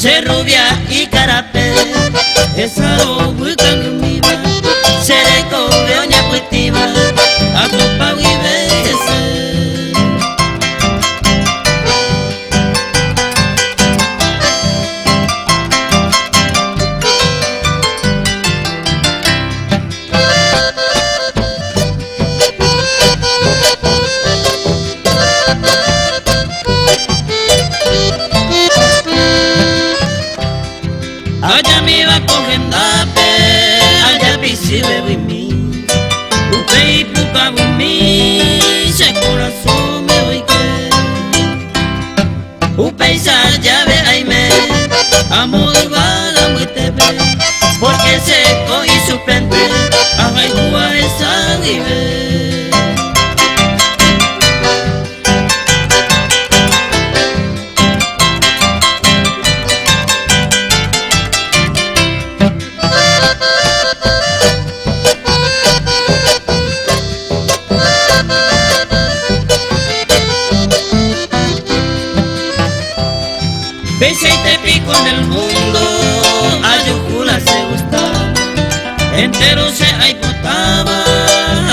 se rubia y carapé, esa buscan en mi vida, se le coge oña cuestiva, a tu pago y bese. Allá me va cogiendo allá visible voy mi, upe y puca voy mi, se corazón me voy que, upe y sal ya ve ahí me, amor vaga muy te ve, porque seco y suplente, ajá y cuá esa vive. Besa y te pico en el mundo, a Yucula se gustaba, entero se aipotaba,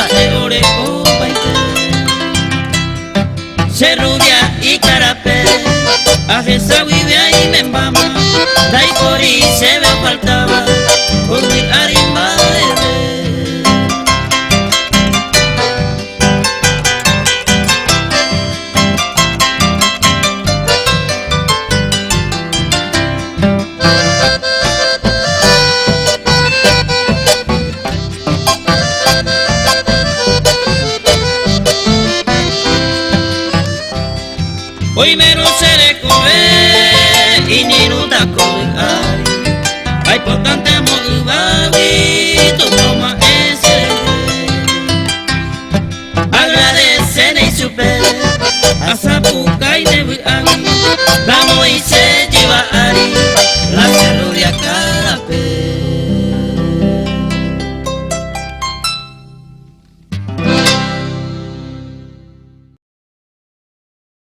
de orejo baite, se rubia y carapé, a esa vive ahí me embama, la y por y se me faltaba, con mi arimba bebé. Hoy mero se le coge y ni no da coge ay por tanto amor y tu toma